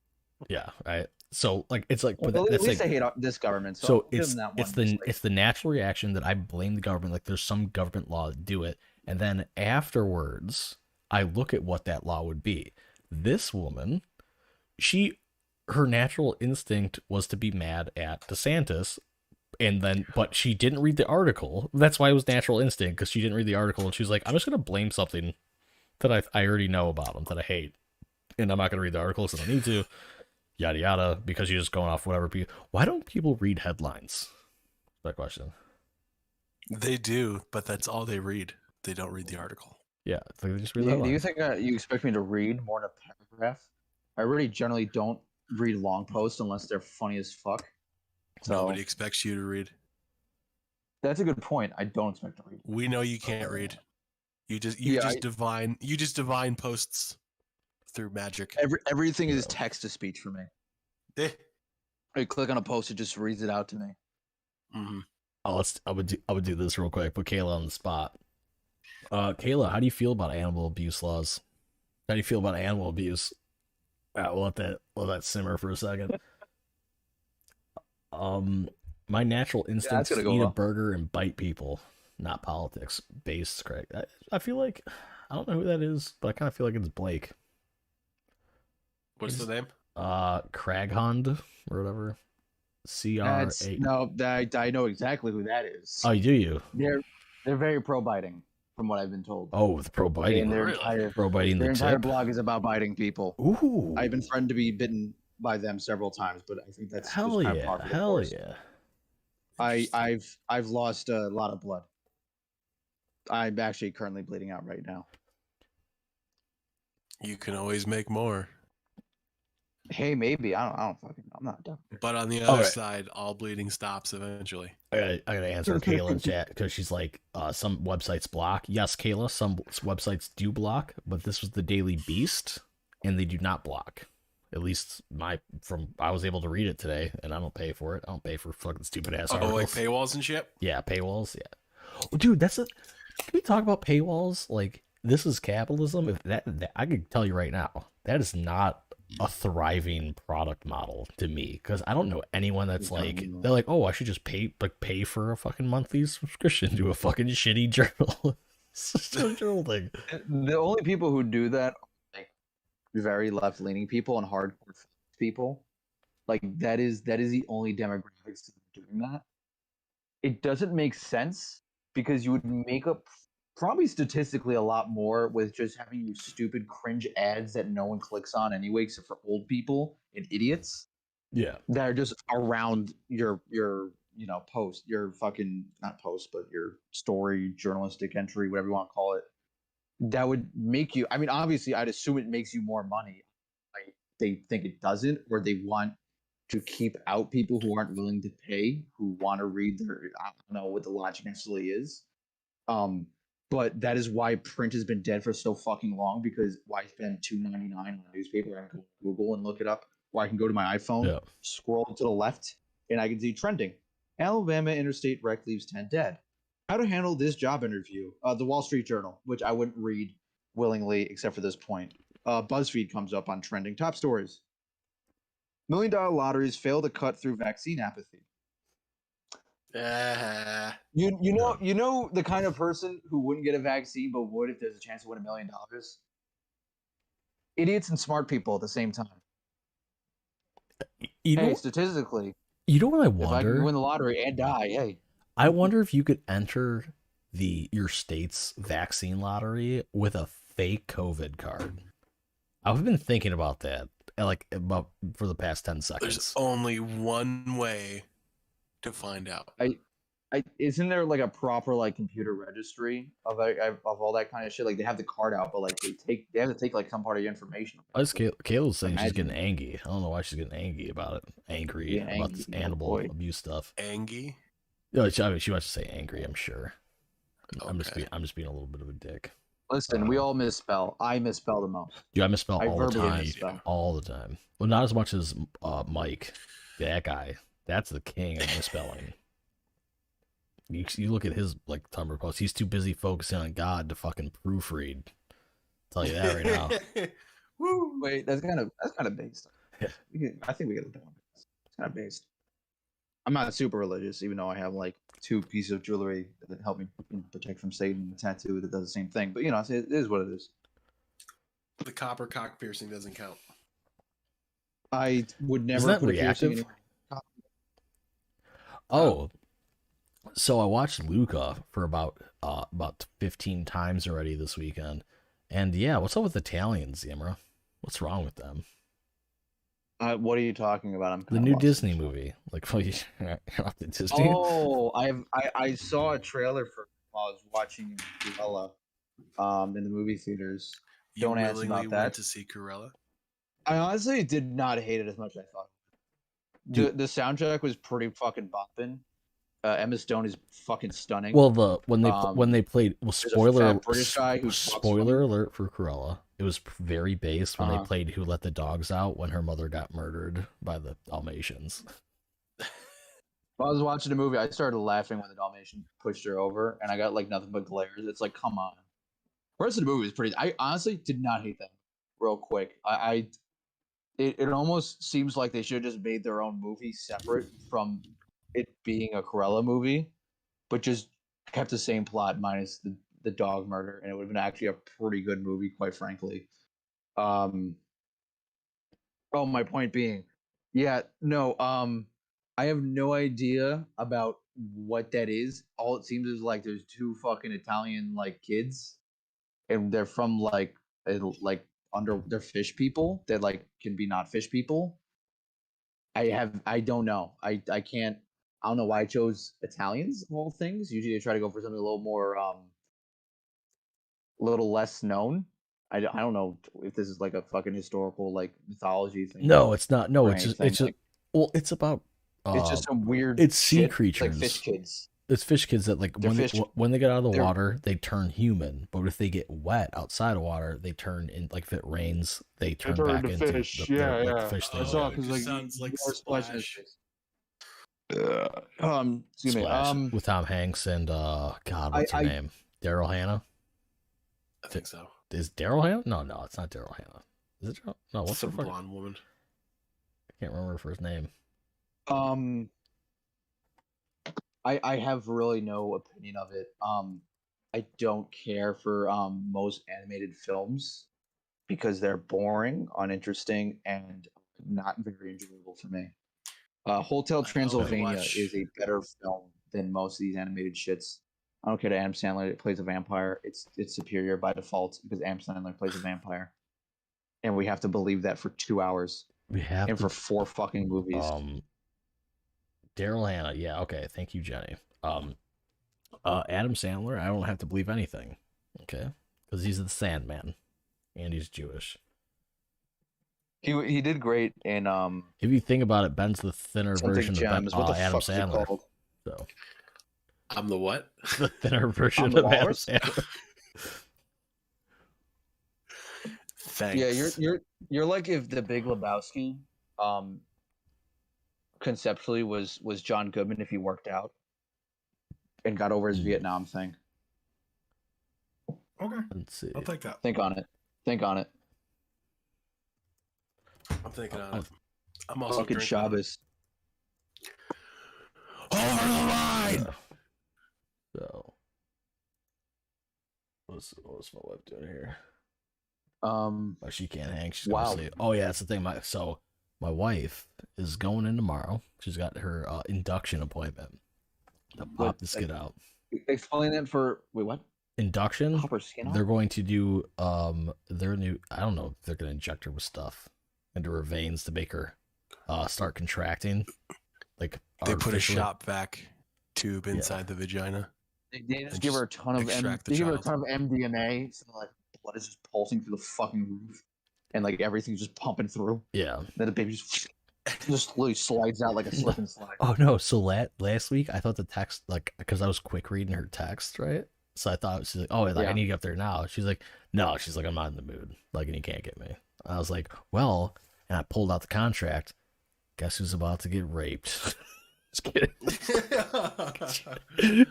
Yeah, right. So like, it's like, but Well, at least like, I hate this government. So it's the natural reaction that I blame the government. Like, there's some government law to do it, and then afterwards I look at what that law would be. This woman, her natural instinct was to be mad at DeSantis. And then, but she didn't read the article. That's why it was natural instinct, because she didn't read the article, and she was like, I'm just gonna blame something that I already know about him that I hate, and I'm not gonna read the article because I don't need to. Yada yada, because you're just going off whatever people. Why don't people read headlines? That question. They do, but that's all they read. They don't read the article. Yeah, they just read. Do you think you expect me to read more than a paragraph? I really generally don't read long posts unless they're funny as fuck. So, nobody expects you to read. That's a good point. I don't expect to read. We know you can't read. You just divine posts through magic. Everything is text to speech for me. I click on a post, it just reads it out to me. Mm-hmm. I would do this real quick. Put Kayla on the spot. Kayla, how do you feel about animal abuse laws? How do you feel about animal abuse? We'll let that simmer for a second. My natural instinct is to eat a burger and bite people, not politics based. Craig, I feel like, I don't know who that is, but I kind of feel like it's Blake. What's the name? Craghond or whatever. CR8. No, I know exactly who that is. Oh, do you? They're very pro biting, from what I've been told. Oh, with pro biting. Their entire blog is about biting people. Ooh. I've been threatened to be bitten by them several times, but I think that's hell yeah. I've lost a lot of blood. I'm actually currently bleeding out right now. You can always make more. Hey, maybe I'm not done. But on the other side, all bleeding stops eventually. I gotta answer Kayla in chat because she's like, some websites block. Yes, Kayla, some websites do block, but this was the Daily Beast, and they do not block. At least I was able to read it today, and I don't pay for it. I don't pay for fucking stupid ass articles. Oh, like paywalls and shit? Yeah, paywalls. Yeah. Oh, dude, can we talk about paywalls? Like, this is capitalism. If that I could tell you right now, that is not a thriving product model to me, because I don't know anyone that's like, they're like, oh, I should just pay for a fucking monthly subscription to a fucking shitty journal. It's just a journal thing. The only people who do that are like very left-leaning people and hardcore people. Like that is the only demographics doing that. It doesn't make sense because you would make up probably statistically a lot more with just having your stupid cringe ads that no one clicks on anyway, except for old people and idiots Yeah. that are just around your post, your fucking not post, but your story, journalistic entry, whatever you want to call it. That would make you. I mean, obviously, I'd assume it makes you more money. They think it doesn't, or they want to keep out people who aren't willing to pay, who want to read their. I don't know what the logic necessarily is. But that is why print has been dead for so fucking long. Because why spend $2.99 on a newspaper? I can go to Google and look it up. Or I can go to my iPhone, scroll to the left, and I can see trending. Alabama interstate wreck leaves 10 dead. How to handle this job interview? The Wall Street Journal, which I wouldn't read willingly except for this point. BuzzFeed comes up on trending top stories. $1 million lotteries fail to cut through vaccine apathy. You know the kind of person who wouldn't get a vaccine but would if there's a chance to win $1 million. Idiots and smart people at the same time. Statistically, you know what I if I wonder? can win the lottery and die, hey. I wonder if you could enter your state's vaccine lottery with a fake COVID card. I've been thinking about that, for the past 10 seconds. There's only one way to find out. Isn't there like a proper like computer registry of all that kind of shit? Like they have the card out, but like they have to take like some part of your information. Kayla's saying she's getting angry. I don't know why she's getting angry about it. Angry about this animal abuse stuff. Angry? No, she wants to say angry. I'm sure. Okay. I'm just being a little bit of a dick. Listen, we all misspell. I misspell the most. Yeah, I misspell all the time. All the time. Well, not as much as Mike. That guy. That's the king of misspelling. You look at his like Tumblr post. He's too busy focusing on God to fucking proofread. I'll tell you that right now. Woo! Wait, that's kind of based. Yeah. I think we get it done. It's kind of based. I'm not super religious, even though I have like 2 pieces of jewelry that help me protect from Satan and a tattoo that does the same thing. But you know, it is what it is. The copper cock piercing doesn't count. I would never. Isn't that reactive? Oh. So I watched Luca for about 15 times already this weekend, and yeah, what's up with Italians, Zimra? What's wrong with them? What are you talking about? The new Disney movie, like the Disney. Oh, I saw a trailer for while I was watching Cruella, in the movie theaters. Don't ask about that. Went to see Cruella? I honestly did not hate it as much as I thought. The soundtrack was pretty fucking bopping. Emma Stone is fucking stunning. Well, when they played, spoiler alert for Cruella. It was very base when they played "Who Let the Dogs Out" when her mother got murdered by the Dalmatians. While I was watching the movie, I started laughing when the Dalmatian pushed her over, and I got like nothing but glares. It's like, come on. The rest of the movie is pretty. I honestly did not hate that. Real quick, it almost seems like they should have just made their own movie separate from it being a Cruella movie, but just kept the same plot minus the dog murder, and it would have been actually a pretty good movie, quite frankly. My point being, I have no idea about what that is. All it seems is like there's 2 fucking Italian like kids, and they're from they're fish people that like can be not fish people. I don't know. I can't. I don't know why I chose Italians of all things. Usually I try to go for something a little more, a little less known. I don't know if this is like a fucking historical like mythology thing. No, it's not. No, it's just it's about. It's just some weird. It's sea creatures. Like fish kids. It's fish kids that like when they get out of the water, they turn human. But if they get wet outside of water, they turn in. Like if it rains, they turn back into fish. Fish. I saw because like sounds like Splash. Excuse me. With Tom Hanks and what's her name? Daryl Hannah. I think so. Is Daryl Hannah? No, it's not Daryl Hannah. Is it? No, what's the blonde woman? I can't remember her first name. I have really no opinion of it. I don't care for most animated films because they're boring, uninteresting, and not very enjoyable for me. Hotel hope I Transylvania watch- is a better film than most of these animated shits. I don't care that Adam Sandler plays a vampire. It's superior by default because Adam Sandler plays a vampire, and we have to believe that for 2 hours We have and to, for 4 fucking movies. Daryl Hannah. Yeah, okay. Thank you, Jenny. Adam Sandler, I don't have to believe anything. Okay? Because he's the Sandman. And he's Jewish. He did great in If you think about it, Ben's the thinner something version gems. of What the Adam fuck is it Sandler. called? So I'm the what? the thinner version the of Adam Walrus? Sandler. Thanks. Yeah, you're like if the Big Lebowski, conceptually was John Goodman if he worked out and got over his Vietnam thing. Okay. Let's see. I'll take that. Think on it. Think on it. I'm thinking on it. I'm also Fucking drinking. Shabbos. Over the line. So what's my wife doing here? Oh, She can't hang. She's going wow. to sleep. Oh yeah, that's the thing. My wife is going in tomorrow. She's got her induction appointment to pop this kid out. Explain that for what? Induction. Pop her skin off? They're going to do their new. I don't know if they're going to inject her with stuff into her veins to make her start contracting. Like They put a artificially. shop vac tube inside the vagina. They just and give her a just ton of extract the they give her a child. ton of MDMA, so like blood is just pulsing through the fucking roof, and like everything's just pumping through. Yeah. Then the baby just literally slides out like a slip and slide. Oh no! So last week I thought the text, like, because I was quick reading her text, right? So I thought she's like, "Oh, like, Yeah. I need to get up there now." She's like, "No," she's like, "I'm not in the mood. Like, and you can't get me." I was like, "Well," and I pulled out the contract. Guess who's about to get raped? Just kidding.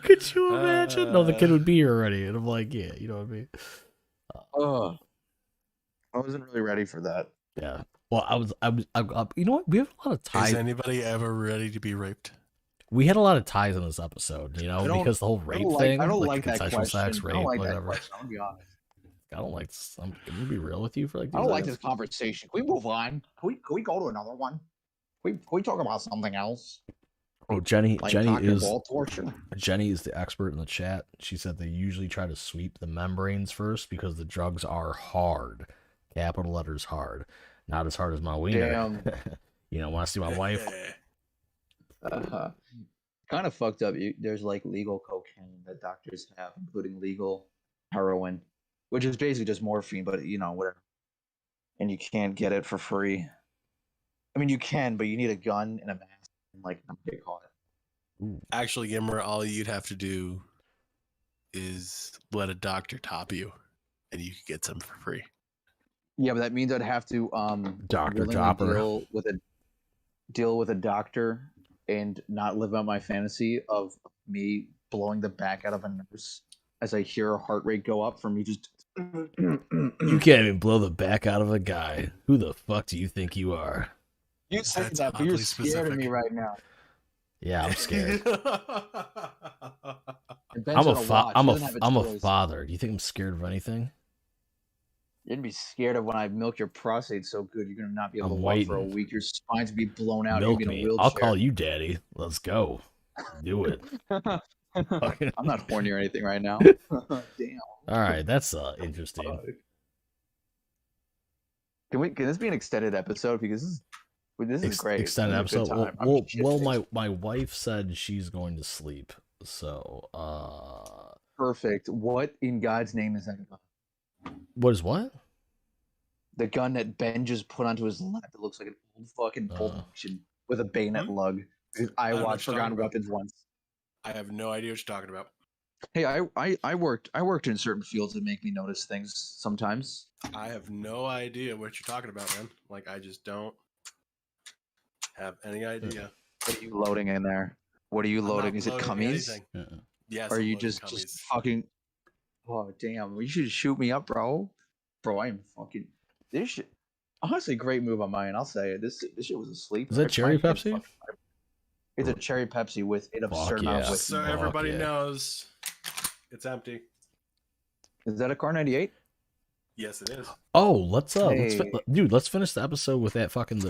Could you imagine? No, the kid would be here already, and I'm like, "Yeah, you know what I mean." I wasn't really ready for that. Yeah. Well, I was. You know what? We have a lot of ties. Is anybody ever ready to be raped? We had a lot of ties in this episode, you know, because the whole rape thing. I don't like that consensual question. sex, I rape, don't like that whatever. question. I'm gonna be honest. I don't like. Can we be real with you for like? I don't like seconds? this conversation. Can we move on? Can we go to another one? Can we talk about something else? Oh, Jenny. Like Jenny cock and is ball torture. Jenny is the expert in the chat. She said they usually try to sweep the membranes first because the drugs are hard, capital letters hard, not as hard as my wiener. Damn. You know, want to see my wife? Kind of fucked up. There's like legal cocaine that doctors have, including legal heroin, which is basically just morphine, but you know, whatever. And you can't get it for free. I mean, you can, but you need a gun and a mask and like not get caught. Ooh. Actually, Gimmer, all you'd have to do is let a doctor top you, and you could get some for free. Yeah, but that means I'd have to Dr. willingly Chopper. deal with a doctor and not live out my fantasy of me blowing the back out of a nurse as I hear her heart rate go up from me just. You can't even blow the back out of a guy. Who the fuck do you think you are? You say That's that, but you're oddly scared of me specific. right now. Yeah, I'm scared. And Ben's gonna watch. He doesn't have I'm a choice. father. Do you think I'm scared of anything? You're gonna be scared of when I milk your prostate so good you're gonna not be able I'm to walk for a waiting. week. Your spine's gonna be blown out. Milk You're gonna be me. in a I'll wheelchair. call you daddy. Let's go. Do it. I'm not horny or anything right now. Damn. All right, that's interesting. Can this be an extended episode? Because this is great. Extended This is a good episode. time. I'm Well, shit-faced. my wife said she's going to sleep. So, Perfect. What in God's name is that gun? what is what? The gun that Ben just put onto his lap that looks like an old fucking Pulp Fiction with a bayonet lug. I know what watched you're talking Forgotten about. Weapons once. I have no idea what you're talking about. Hey, I worked in certain fields that make me notice things sometimes. I have no idea what you're talking about, man. Like, I just don't have any idea. What are you loading in there? What are you I'm not loading? Is it loading cummies? anything. Uh-uh. Yes. Or are I'm you loading just cummies. fucking? Oh damn! You should shoot me up, bro. Bro, I'm fucking. This shit. Honestly, great move on mine. I'll say it. This shit was asleep. Is that cherry Pepsi? It's a cherry Pepsi with an Fuck absurd amount yeah. of whiskey. So Fuck everybody yeah. knows it's empty. Is that a car 98? Yes, it is. Oh, let's Hey. dude, let's finish the episode with that fucking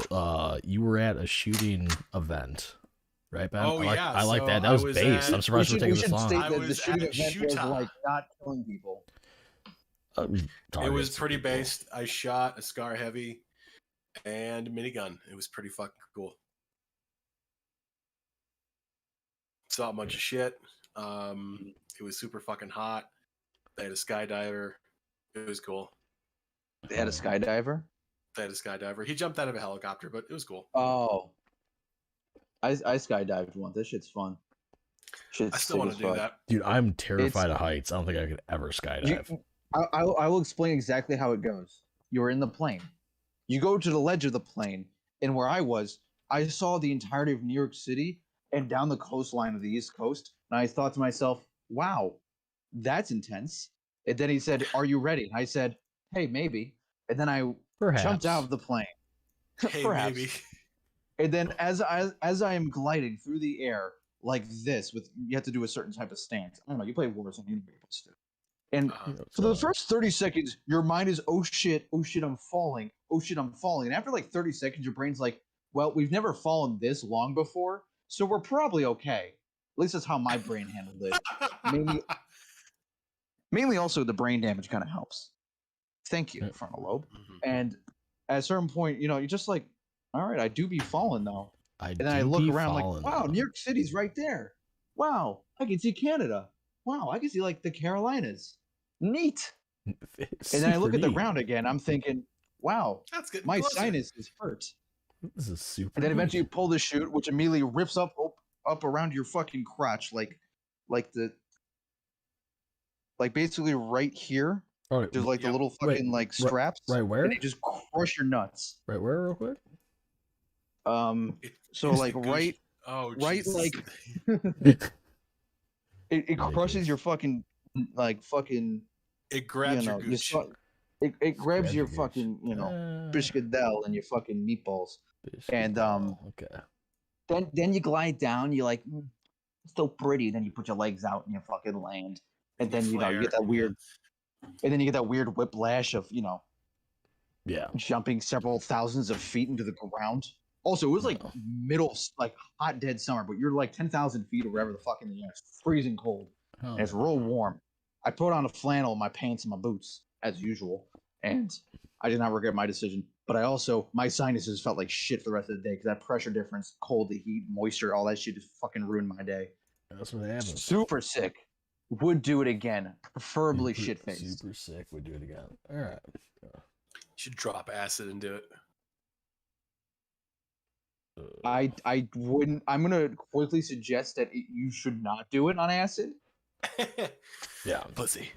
you were at a shooting event, right, Ben? Oh, yeah, I like so that. That I was was based. at- I'm surprised we're taking this long. state I that the was shooting at event was Shuta. like not killing people. It was Targets pretty people. based. I shot a Scar Heavy and minigun. It was pretty fucking cool. Saw a bunch of shit. It was super fucking hot. They had a skydiver. It was cool. They had a skydiver. He jumped out of a helicopter, but it was cool. Oh, I skydived once. This shit's fun. I still want to do that. Dude, I'm terrified of heights. I don't think I could ever skydive. I will explain exactly how it goes. You're in the plane. You go to the ledge of the plane, and where I saw the entirety of New York City and down the coastline of the East Coast. And I thought to myself, wow, that's intense. And then he said, "Are you ready?" And I said, "Hey, maybe." And then I jumped out of the plane. Hey, Perhaps. maybe. And then as I am gliding through the air like this, with you have to do a certain type of stance. I don't know. You play Warzone, you know what you're supposed to do. And for the first 30 seconds, your mind is, oh shit, I'm falling. Oh shit, I'm falling. And after like 30 seconds, your brain's like, well, we've never fallen this long before, so we're probably okay. At least that's how my brain handled it. Mainly also the brain damage kind of helps. Thank you, frontal lobe. And at a certain point, you know, you're just like, all right, I do be falling though. And then I look around like, wow, New York City's right there. Wow, I can see Canada. Wow, I can see like the Carolinas. Neat. And then I look at the ground again. I'm thinking, wow, that's good. My sinus is hurt. This is super. And then eventually you pull the chute, which immediately rips up around your fucking crotch, like basically right here. Oh, there's like the little fucking like straps. Right where? And they just crush your nuts. Right where, real quick? So like right. Oh, right, Jesus. like it crushes your fucking like fucking. It grabs your gooch. It grabs your fucking, you know, biscuitdell and your fucking meatballs. And okay. Then you glide down. You're like, it's still pretty. Then you put your legs out and you fucking land. And then you know you get that weird. And then you get that weird whiplash of, you know, jumping several thousands of feet into the ground. Also, it was like like hot dead summer, but you're like 10,000 feet or wherever the fuck in the air. It's freezing cold. And it's real warm. I put on a flannel, my pants, and my boots as usual, and I did not regret my decision. But I also, my sinuses felt like shit for the rest of the day because that pressure difference, cold, the heat, moisture, all that shit just fucking ruined my day. That's what happens. Super sick. Would do it again. Preferably shit-faced. Super sick. Would do it again. All right. You should drop acid and do it. I wouldn't. I'm gonna quickly suggest that you should not do it on acid. Yeah, pussy.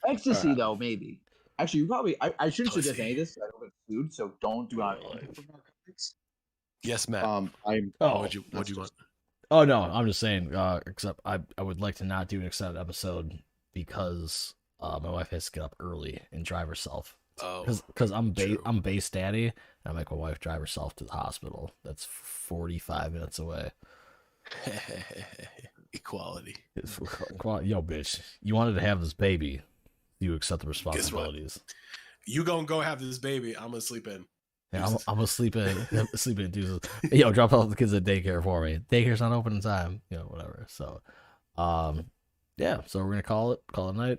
Ecstasy though, maybe. Actually, you probably. I shouldn't suggest any of this. I don't get food, so don't do it. Yes, Matt. What'd you want? Oh no, I'm just saying. Except I would like to not do an extended episode because my wife has to get up early and drive herself. Oh, because I'm base daddy, and I make my wife drive herself to the hospital. That's 45 minutes away. Equality. Yo, bitch, you wanted to have this baby. You accept the responsibilities. You gonna go have this baby. I'm gonna sleep in. Yeah, I'm gonna sleep in. Deuces. Yo, drop off the kids at daycare for me. Daycare's not open in time. You know, whatever. So, yeah. So we're gonna call it a night.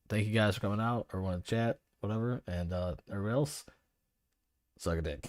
Thank you guys for coming out. Everyone in chat, whatever, and everybody else, suck a dick.